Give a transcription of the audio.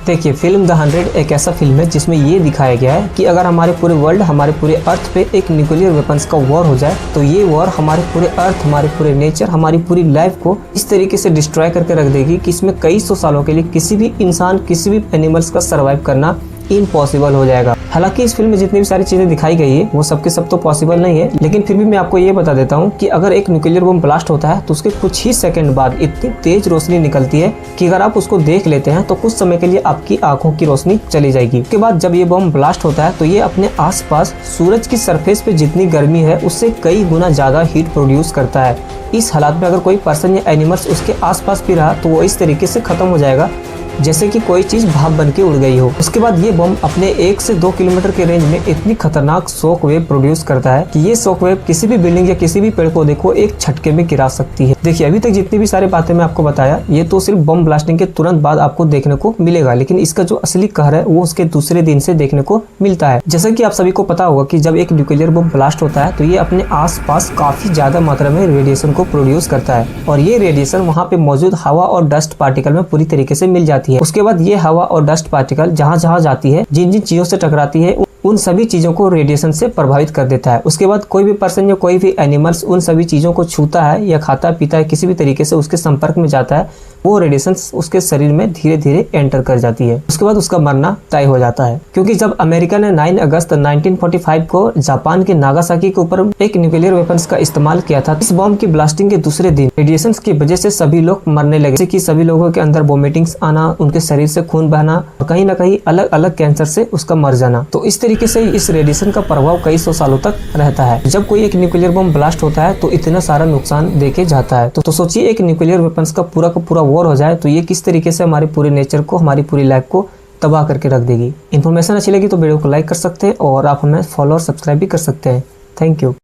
देखिए, film the 100 एक ऐसा फिल्म है जिसमें ये दिखाया गया है कि अगर हमारे पूरे वर्ल्ड, हमारे पूरे अर्थ पे एक न्यूक्लियर वेपन्स का वॉर हो जाए तो ये वॉर हमारे पूरे अर्थ, हमारे पूरे नेचर, हमारी पूरी लाइफ को इस तरीके से डिस्ट्रॉय करके रख देगी कि इसमें कई सौ सालों के लिए किसी भी इंसान, किसी भी एनिमल्स का सर्वाइव करना इम्पॉसिबल हो जाएगा। हालांकि इस फिल्म में जितनी भी सारी चीजें दिखाई गई है वो सबके सब तो पॉसिबल नहीं है, लेकिन फिर भी मैं आपको ये बता देता हूँ कि अगर एक न्यूक्लियर बम ब्लास्ट होता है तो उसके कुछ ही सेकंड बाद इतनी तेज रोशनी निकलती है कि अगर आप उसको देख लेते हैं तो कुछ समय के लिए आपकी आंखों की रोशनी चली जाएगी। उसके बाद जब ये बम ब्लास्ट होता है तो ये अपने आसपास सूरज की सरफेस पे जितनी गर्मी है उससे कई गुना ज्यादा हीट प्रोड्यूस करता है। इस हालात में अगर कोई पर्सन या एनिमल्स उसके आसपास भी रहा तो वो इस तरीके से खत्म हो जाएगा जैसे कि कोई चीज भाप बन के उड़ गई हो। उसके बाद ये बम अपने 1 से 2 किलोमीटर के रेंज में इतनी खतरनाक शॉक वेव प्रोड्यूस करता है कि ये शॉक वेव किसी भी बिल्डिंग या किसी भी पेड़ पौधे को एक झटके में गिरा सकती है। देखिए, अभी तक जितनी भी सारी बातें मैं आपको बताया ये तो सिर्फ बम ब्लास्टिंग के तुरंत बाद आपको देखने को मिलेगा, लेकिन इसका जो असली कहर है वो उसके दूसरे दिन से देखने को मिलता है। जैसा कि आप सभी को पता होगा कि जब एक न्यूक्लियर बम ब्लास्ट होता है तो ये अपने आस पास काफी ज्यादा मात्रा में रेडिएशन को प्रोड्यूस करता है और ये रेडिएशन वहाँ पे मौजूद हवा और डस्ट पार्टिकल में पूरी तरीके से मिल जाती है। उसके बाद ये हवा और डस्ट पार्टिकल जहाँ जहाँ जाती है, जिन जिन चीजों से टकराती है, उन सभी चीजों को रेडिएशन से प्रभावित कर देता है। उसके बाद कोई भी पर्सन या कोई भी एनिमल्स उन सभी चीजों को छूता है या खाता पीता है, किसी भी तरीके से उसके संपर्क में जाता है, वो रेडिएशन उसके शरीर में धीरे धीरे एंटर कर जाती है। उसके बाद उसका मरना तय हो जाता है, क्योंकि जब अमेरिका ने 9 अगस्त 1945 को जापान के नागासाकी के ऊपर एक न्यूक्लियर वेपन्स का इस्तेमाल किया था, इस बम की ब्लास्टिंग के दूसरे दिन रेडिएशन की वजह से सभी लोग मरने लगे, जैसे कि सभी लोगों के अंदर वोमिटिंग्स आना, उनके शरीर से खून बहना और कहीं ना कहीं अलग अलग कैंसर से उसका मर जाना। तो इस तरीके से इस रेडिएशन का प्रभाव कई सौ सालों तक रहता है। जब कोई एक न्यूक्लियर बम ब्लास्ट होता है तो इतना सारा नुकसान देके जाता है। तो सोचिए, एक न्यूक्लियर वेपन्स का पूरा वॉर हो जाए तो ये किस तरीके से हमारे पूरे नेचर को, हमारी पूरी लाइफ को तबाह करके रख देगी। इन्फॉर्मेशन अच्छी लगी तो वीडियो को लाइक कर सकते हैं और आप हमें फॉलो और सब्सक्राइब भी कर सकते हैं। Thank you.